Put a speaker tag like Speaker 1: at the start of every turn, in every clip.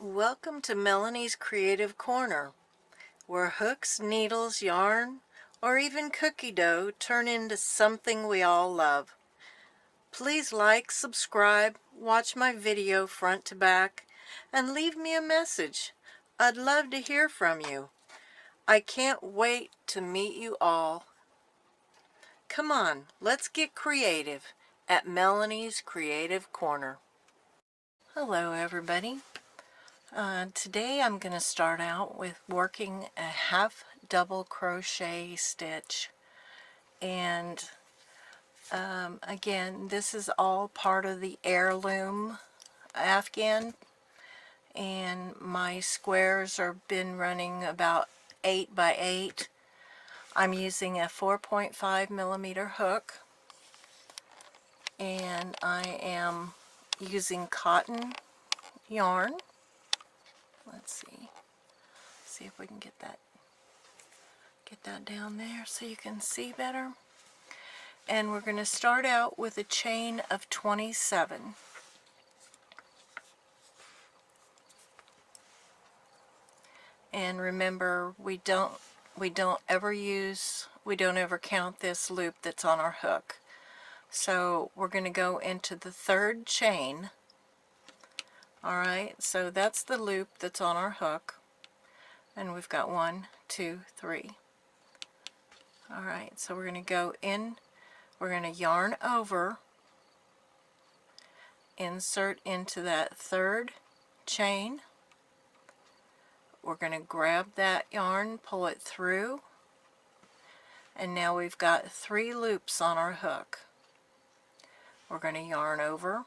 Speaker 1: Welcome to Melanie's Creative Corner, where hooks, needles, yarn, or even cookie dough turn into something we all love. Please like, subscribe, watch my video front to back, and leave me a message. I'd love to hear from you. I can't wait to meet you all. Come on, let's get creative at Melanie's Creative Corner. Hello everybody. Today I'm going to start out with working a half double crochet stitch, and again, this is all part of the Heirloom Afghan, and my squares have been running about 8 by 8. I'm using a 4.5 millimeter hook, and I am using cotton yarn. Let's see if we can get that down there so you can see better. And we're going to start out with a chain of 27. And remember, we don't ever count this loop that's on our hook. So we're going to go into the third chain. Alright, so that's the loop that's on our hook. And we've got 1, 2, 3. Alright, so we're going to go in, we're going to yarn over, insert into that third chain. We're going to grab that yarn, pull it through, and now we've got 3 loops on our hook. We're going to yarn over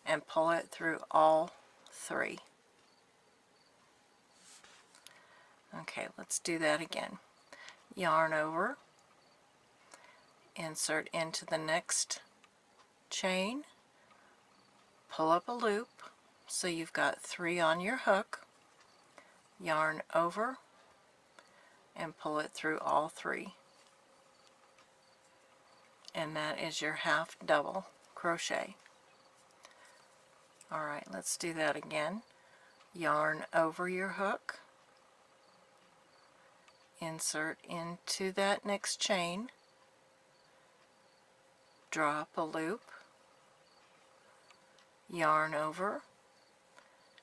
Speaker 1: and pull it through all 3. Okay, let's do that again. Yarn over, insert into the next chain, pull up a loop so you've got 3 on your hook, yarn over and pull it through all 3, and that is your half double crochet. Alright, let's do that again. Yarn over your hook, insert into that next chain, drop a loop, yarn over,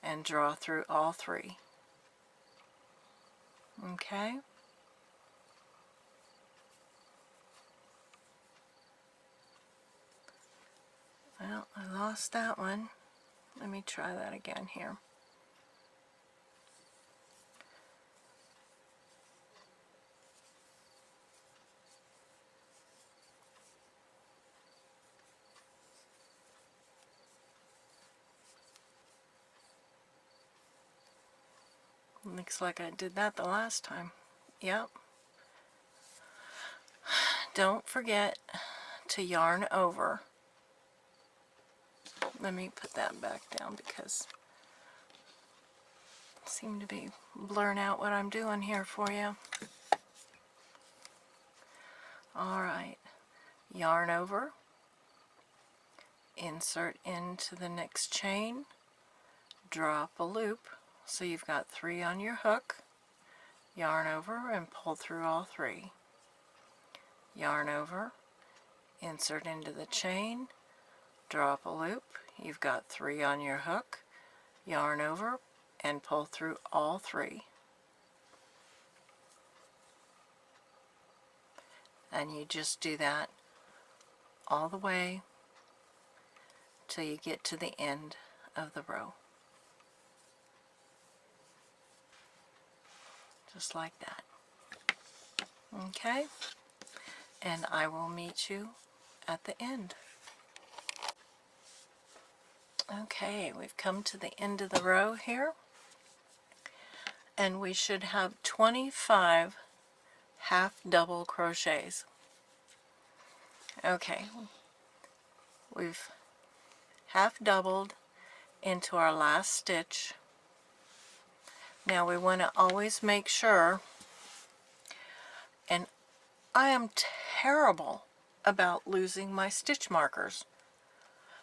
Speaker 1: and draw through all 3. Okay? Well, I lost that one. Let me try that again here. Looks like I did that the last time. Yep. Don't forget to yarn over. Let me put that back down because I seem to be blurring out what I'm doing here for you. Alright. Yarn over, insert into the next chain, drop a loop so you've got 3 on your hook, yarn over and pull through all 3. Yarn over, insert into the chain, drop a loop, you've got 3 on your hook, yarn over and pull through all 3. And you just do that all the way till you get to the end of the row. Just like that. Okay? And I will meet you at the end. Okay, we've come to the end of the row here, and we should have 25 half double crochets. Okay, we've half doubled into our last stitch. Now we want to always make sure, and I am terrible about losing my stitch markers.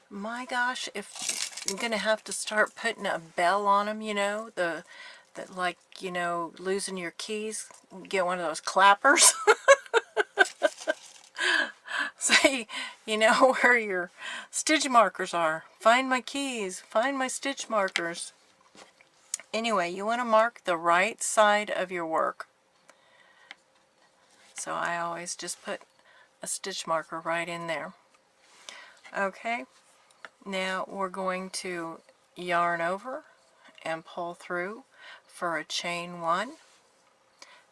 Speaker 1: My gosh, if You're going to have to start putting a bell on them, you know, that like, you know, losing your keys. Get one of those clappers. Say, you know, where your stitch markers are. Find my keys. Find my stitch markers. Anyway, you want to mark the right side of your work. So I always just put a stitch marker right in there. Okay, now we're going to yarn over and pull through for a chain 1,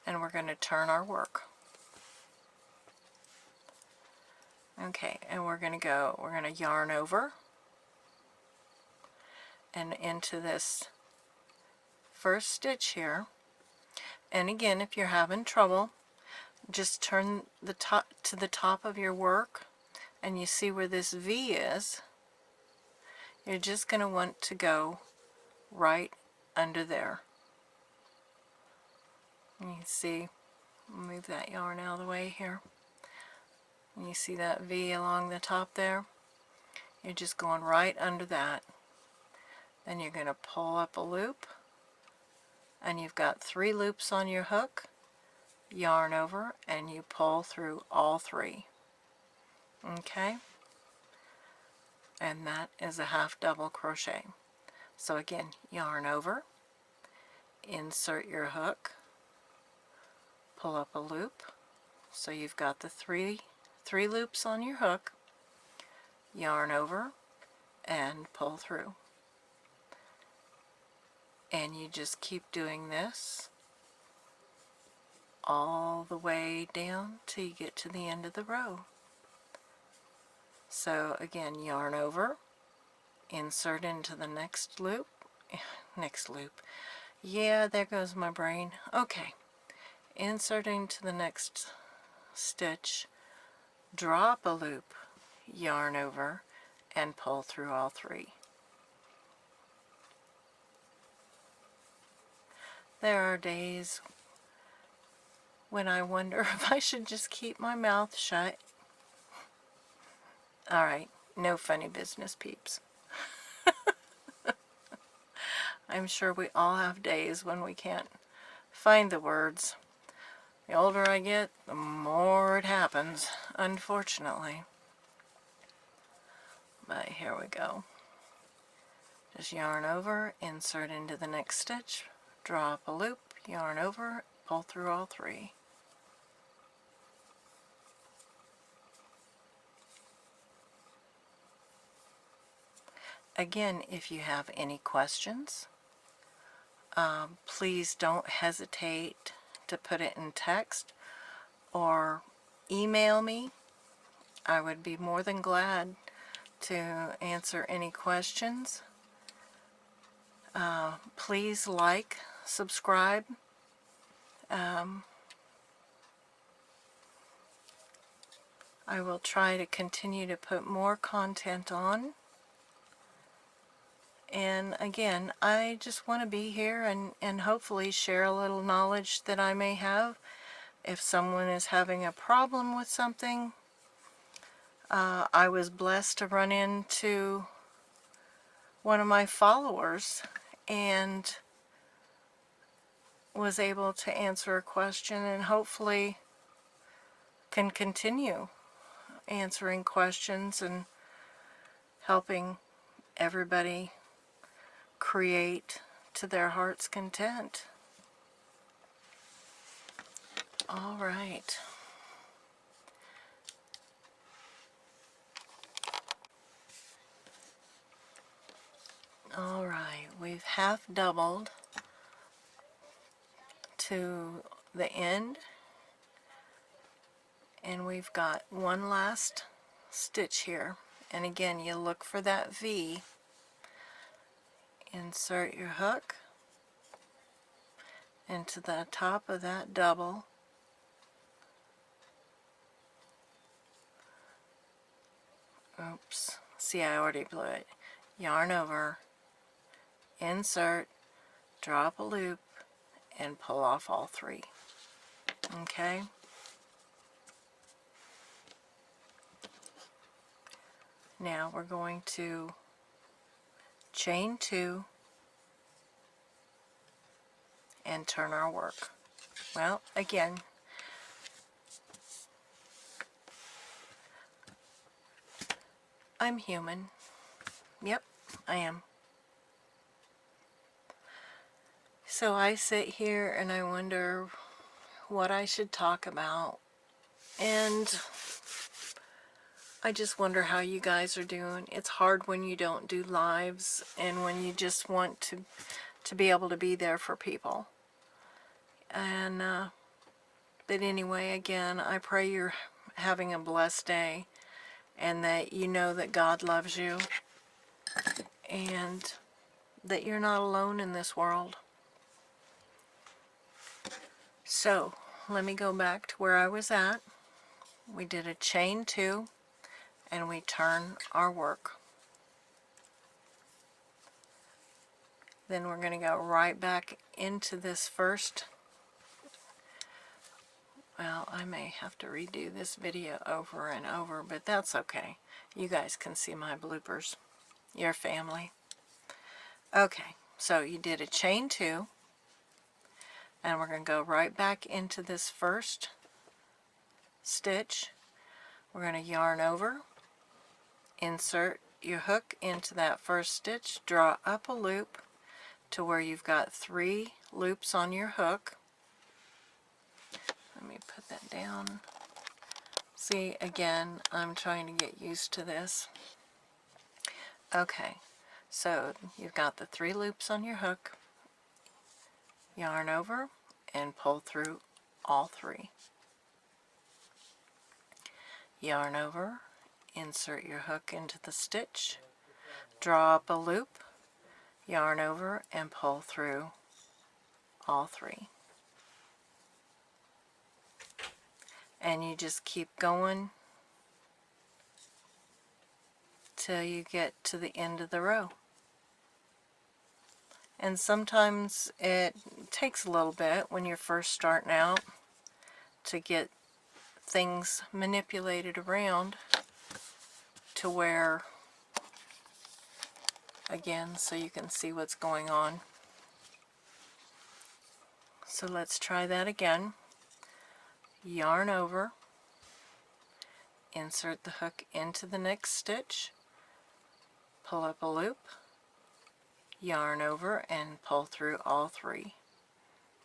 Speaker 1: and we're going to turn our work. Okay, and we're going to yarn over and into this first stitch here. And again, if you're having trouble, just turn the top to the top of your work, and you see where this V is. You're just going to want to go right under there. You can see, move that yarn out of the way here. You see that V along the top there? You're just going right under that. Then you're going to pull up a loop, and you've got 3 loops on your hook. Yarn over, and you pull through all 3. Okay? And that is a half double crochet. So again, yarn over, insert your hook, pull up a loop. So you've got the three loops on your hook, yarn over, and pull through. And you just keep doing this all the way down till you get to the end of the row. So again, yarn over, insert into the next loop, yeah, there goes my brain. Okay, insert into the next stitch, drop a loop, yarn over, and pull through all 3. There are days when I wonder if I should just keep my mouth shut. Alright, no funny business, peeps. I'm sure we all have days when we can't find the words. The older I get, the more it happens, unfortunately. But here we go. Just yarn over, insert into the next stitch, drop a loop, yarn over, pull through all 3. Again, if you have any questions, please don't hesitate to put it in text or email me. I would be more than glad to answer any questions. Please like, subscribe. I will try to continue to put more content on. And again, I just want to be here and hopefully share a little knowledge that I may have. If someone is having a problem with something, I was blessed to run into one of my followers and was able to answer a question, and hopefully can continue answering questions and helping everybody create to their heart's content. All right. All right, we've half doubled to the end, and we've got one last stitch here. And again, you look for that V, insert your hook into the top of that double, oops, see, I already blew it, yarn over, insert, drop a loop, and pull off all 3. Okay, now we're going to chain 2 and turn our work. Well, again, I'm human. Yep, I am. So I sit here and I wonder what I should talk about, and I just wonder how you guys are doing. It's hard when you don't do lives and when you just want to be able to be there for people. And but anyway, again, I pray you're having a blessed day and that you know that God loves you and that you're not alone in this world. So let me go back to where I was at. We did a chain 2 and we turn our work. Then we're going to go right back into this first. Well, I may have to redo this video over and over, but that's okay. You guys can see my bloopers. Your family. Okay, so you did a chain 2, and we're going to go right back into this first stitch. We're going to yarn over, insert your hook into that first stitch, draw up a loop to where you've got 3 loops on your hook. Let me put that down. See, again, I'm trying to get used to this. Okay, so you've got the 3 loops on your hook, yarn over, and pull through all 3. Yarn over, insert your hook into the stitch, draw up a loop, yarn over, and pull through all 3. And you just keep going till you get to the end of the row. And sometimes it takes a little bit when you're first starting out to get things manipulated around to where, again, so you can see what's going on. So let's try that again. Yarn over, insert the hook into the next stitch, pull up a loop, yarn over, and pull through all 3.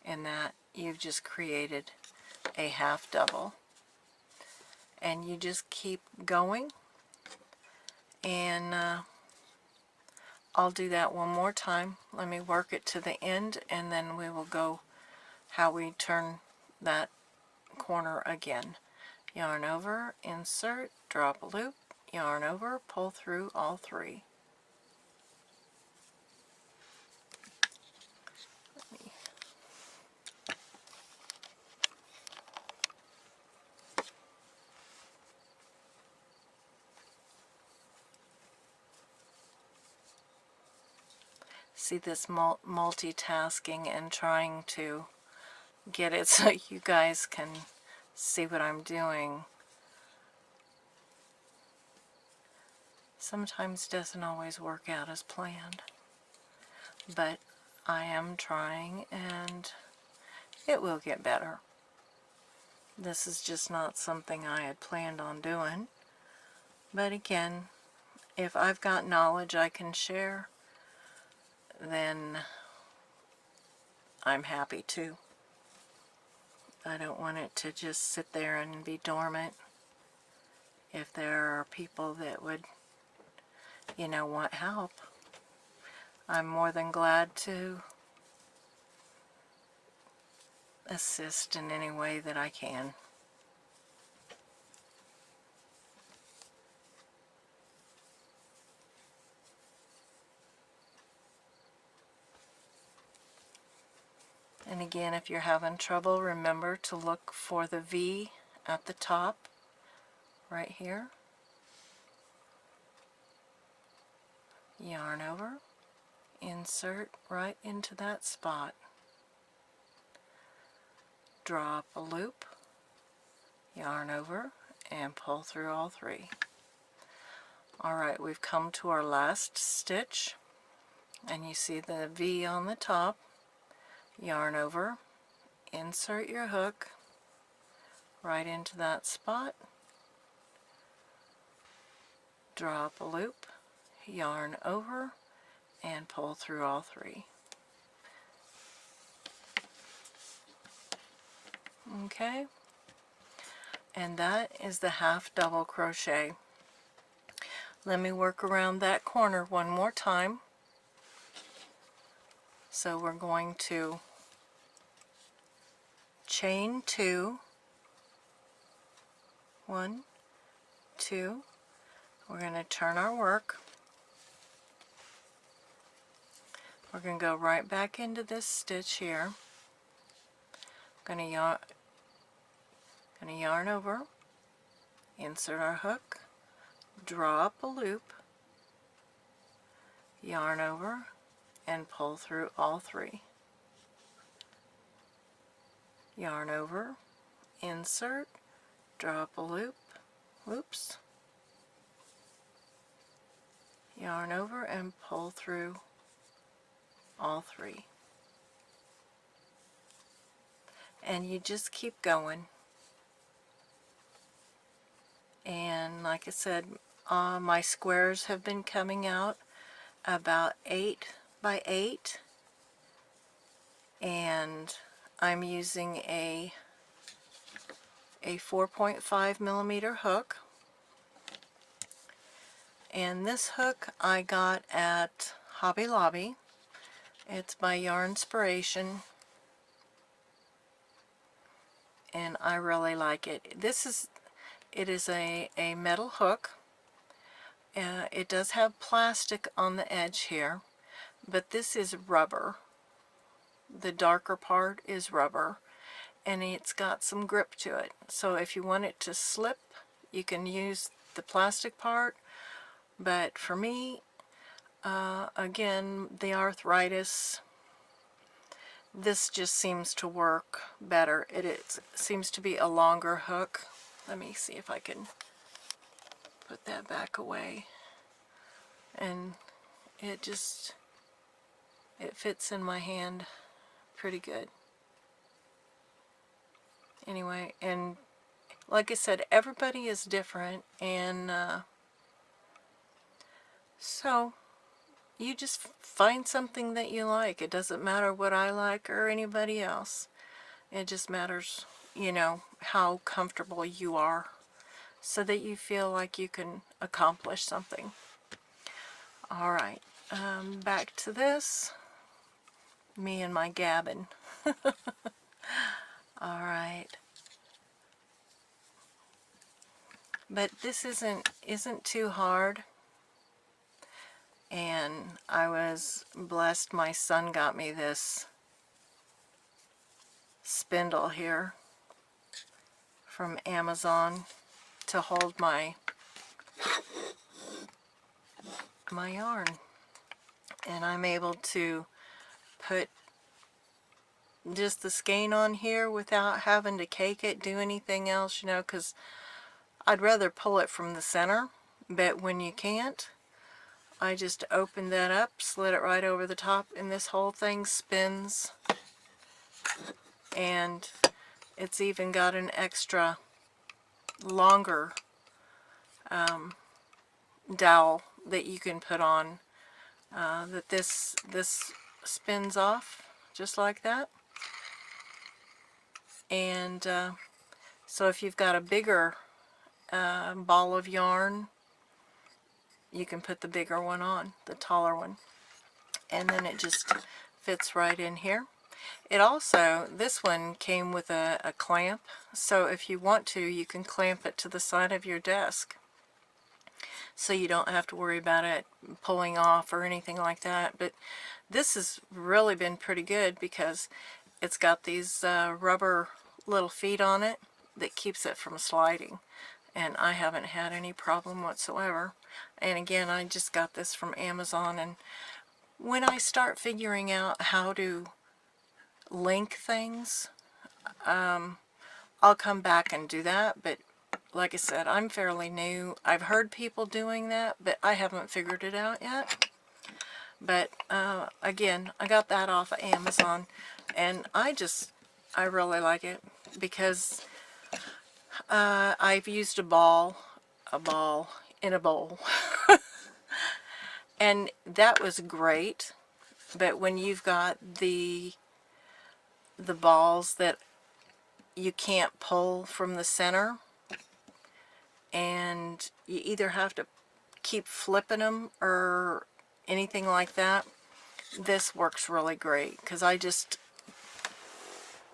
Speaker 1: And that you've just created a half double. And you just keep going, and I'll do that one more time. Let me work it to the end, and then we will go how we turn that corner again. Yarn over, insert, drop a loop, yarn over, pull through all 3. See this multitasking and trying to get it so you guys can see what I'm doing. Sometimes doesn't always work out as planned, but I am trying and it will get better. This is just not something I had planned on doing, but again, if I've got knowledge I can share, then I'm happy to. I don't want it to just sit there and be dormant. If there are people that would, want help, I'm more than glad to assist in any way that I can. And again, if you're having trouble, remember to look for the V at the top, right here. Yarn over, insert right into that spot. Draw up a loop, yarn over, and pull through all 3. Alright, we've come to our last stitch. and you see the V on the top. Yarn over, insert your hook right into that spot, drop a loop, yarn over, and pull through all three. Okay, and that is the half double crochet. Let me work around that corner one more time. So we're going to chain 2, 1, 2. We're going to turn our work. We're going to go right back into this stitch here. Going to yarn over, insert our hook, draw up a loop, yarn over, and pull through all three. Yarn over, insert, draw up a loop, whoops, yarn over, and pull through all three. And you just keep going. And like I said, my squares have been coming out about 8 by 8, and I'm using a 4.5 millimeter hook. And this hook I got at Hobby Lobby. It's by Yarnspiration, and I really like it. It is a metal hook. It does have plastic on the edge here, but this is rubber. The darker part is rubber, and it's got some grip to it. So if you want it to slip, you can use the plastic part, but for me, again, the arthritis, this just seems to work better. It seems to be a longer hook. Let me see if I can put that back away. And it fits in my hand pretty good. Anyway, and like I said, everybody is different, and so you just find something that you like. It doesn't matter what I like or anybody else. It just matters, you know, how comfortable you are, so that you feel like you can accomplish something. All right, back to this. Me and my gabbing. All right. But this isn't too hard. And I was blessed, my son got me this spindle here from Amazon to hold my yarn. And I'm able to put just the skein on here without having to cake it, do anything else, you know, because I'd rather pull it from the center, but when you can't, I just open that up, slid it right over the top, and this whole thing spins. And it's even got an extra longer dowel that you can put on, that this spins off just like that. And so if you've got a bigger ball of yarn, you can put the bigger one on, the taller one, and then it just fits right in here. It also, this one came with a clamp, so if you want to, you can clamp it to the side of your desk, so you don't have to worry about it pulling off or anything like that. But this has really been pretty good because it's got these rubber little feet on it that keeps it from sliding, and I haven't had any problem whatsoever. And again, I just got this from Amazon, and when I start figuring out how to link things, I'll come back and do that. But like I said, I'm fairly new. I've heard people doing that, but I haven't figured it out yet. But again, I got that off of Amazon, and I really like it because I've used a ball in a bowl, and that was great. But when you've got the balls that you can't pull from the center, and you either have to keep flipping them or anything like that, this works really great. Because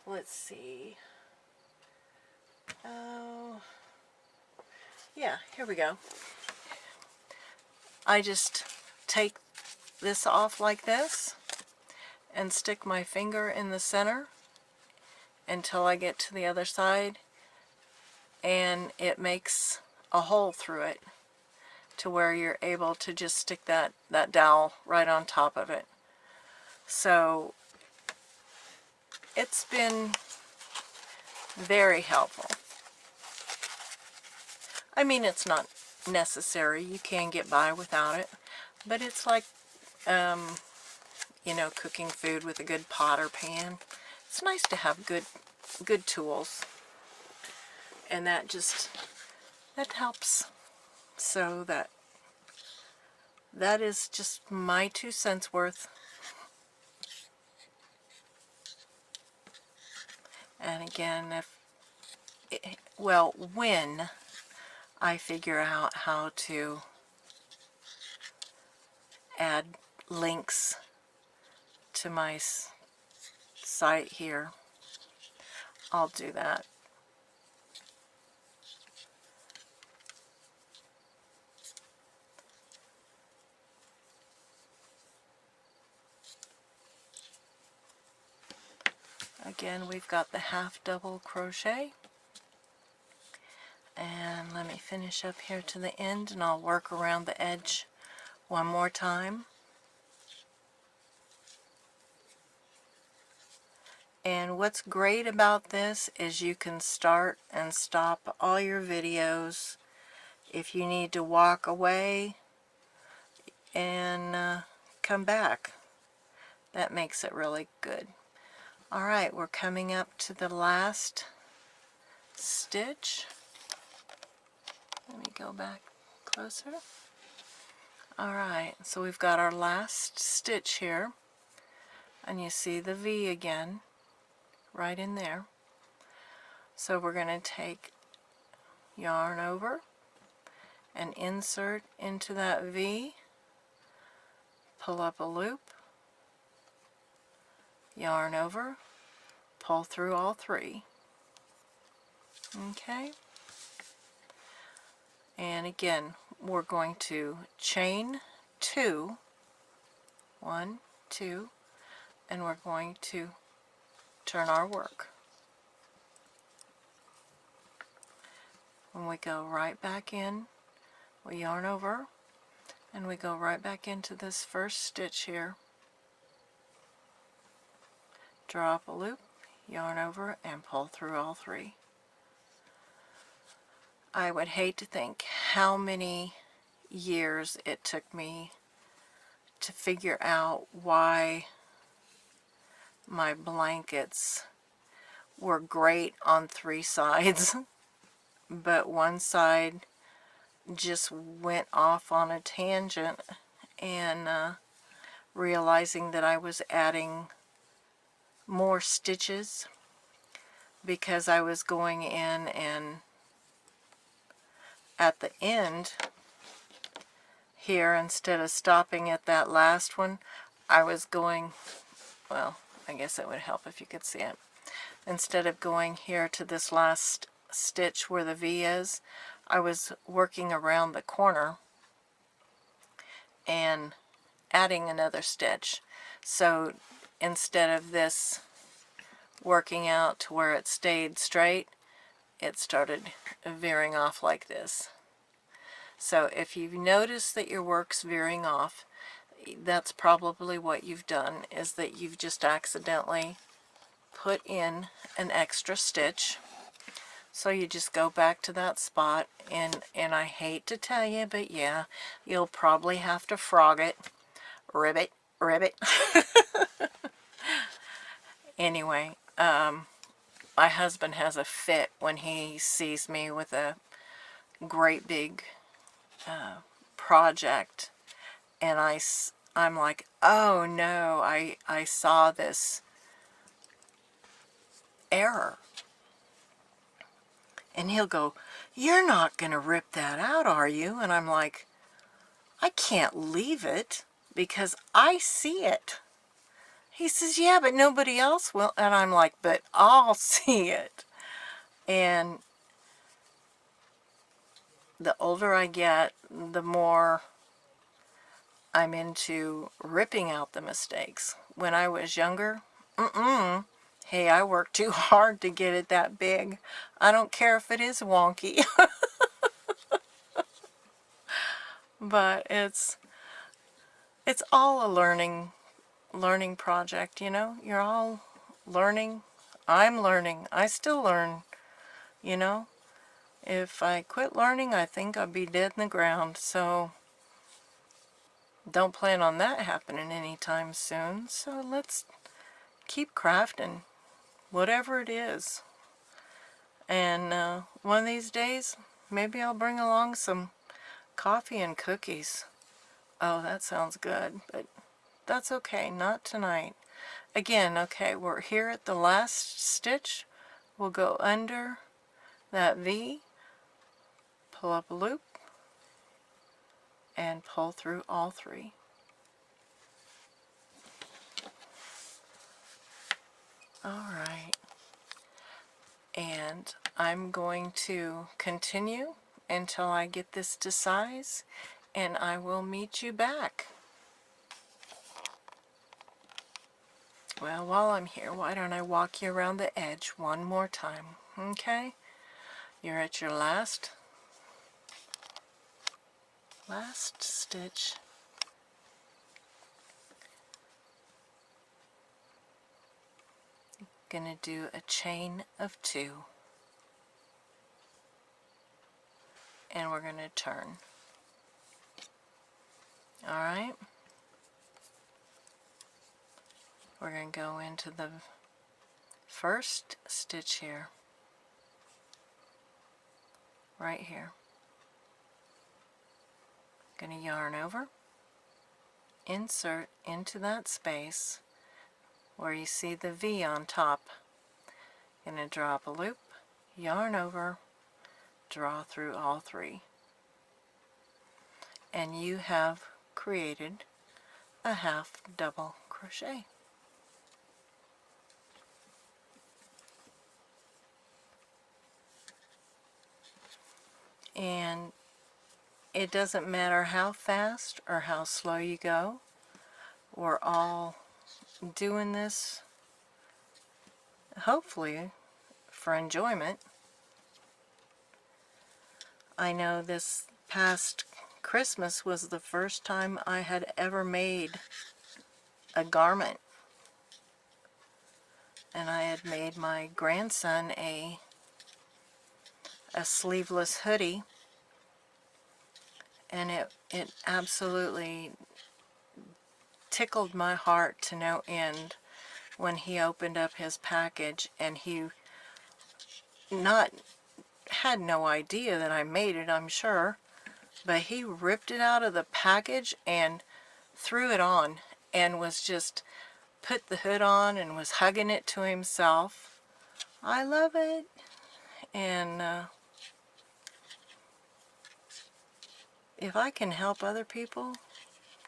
Speaker 1: let's see, oh yeah, here we go. I just take this off like this and stick my finger in the center until I get to the other side, and it makes a hole through it to where you're able to just stick that dowel right on top of it. So it's been very helpful. I mean, it's not necessary. You can get by without it, but it's like, you know, cooking food with a good pot or pan. It's nice to have good tools, and that helps. So that is just my 2 cents worth. And again, when I figure out how to add links to my site here, I'll do that. Again, we've got the half double crochet, and let me finish up here to the end, and I'll work around the edge one more time. And what's great about this is you can start and stop all your videos if you need to walk away and come back. That makes it really good. Alright, we're coming up to the last stitch. Let me go back closer. Alright, so we've got our last stitch here, and you see the V again right in there. So we're going to take yarn over and insert into that V, pull up a loop, yarn over, pull through all 3. Okay, and again we're going to chain 2, 1, 2, and we're going to turn our work. When we go right back in, we yarn over, and we go right back into this first stitch here, draw up a loop, yarn over, and pull through all 3. I would hate to think how many years it took me to figure out why my blankets were great on 3 sides, but one side just went off on a tangent, and realizing that I was adding more stitches because I was going in, and at the end here, instead of stopping at that last one, I was going, well, I guess it would help if you could see it. Instead of going here to this last stitch where the V is, I was working around the corner and adding another stitch. So instead of this working out to where it stayed straight, it started veering off like this. So if you've noticed that your work's veering off, that's probably what you've done, is that you've just accidentally put in an extra stitch. So you just go back to that spot, and I hate to tell you, but yeah, you'll probably have to frog it. ribbit, ribbit. Anyway, my husband has a fit when he sees me with a great big project, and I'm like, oh no, I saw this error. And he'll go, you're not going to rip that out, are you? And I'm like, I can't leave it because I see it. He says, yeah, but nobody else will. And I'm like, but I'll see it. And the older I get, the more I'm into ripping out the mistakes. When I was younger, hey, I worked too hard to get it that big. I don't care if it is wonky. But it's all a learning project, you know. You're all learning. I'm learning. I still learn, you know. If I quit learning, I think I'd be dead in the ground. So don't plan on that happening anytime soon. So let's keep crafting, whatever it is. And one of these days, maybe I'll bring along some coffee and cookies. Oh, that sounds good, but that's okay, not tonight. Again, okay, we're here at the last stitch. We'll go under that V, pull up a loop, and pull through all three. Alright, and I'm going to continue until I get this to size, and I will meet you back. Well, while I'm here, why don't I walk you around the edge one more time, okay? You're at your last stitch. Gonna do a chain of 2, and we're gonna turn. Alright, we're gonna go into the first stitch here, right here. Gonna yarn over, insert into that space where you see the V on top. Gonna drop a loop, yarn over, draw through all 3. And you have created a half double crochet. And it doesn't matter how fast or how slow you go, we're all doing this hopefully for enjoyment. I know this past Christmas was the first time I had ever made a garment, and I had made my grandson a sleeveless hoodie, and it absolutely tickled my heart to no end when he opened up his package, and he had no idea that I made it, I'm sure, but he ripped it out of the package and threw it on and was just put the hood on and was hugging it to himself. I love it. And if I can help other people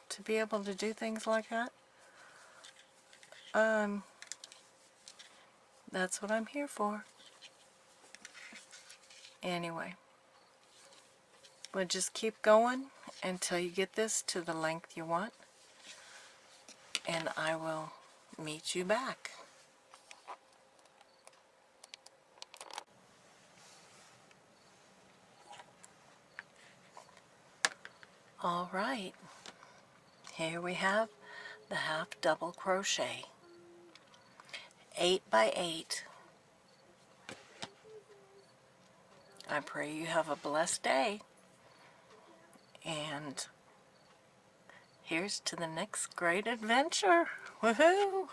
Speaker 1: to be able to do things like that, that's what I'm here for. Anyway, we'll just keep going until you get this to the length you want, and I will meet you back. All right, here we have the half double crochet, 8 by 8. I pray you have a blessed day, and Here's to the next great adventure. Woohoo!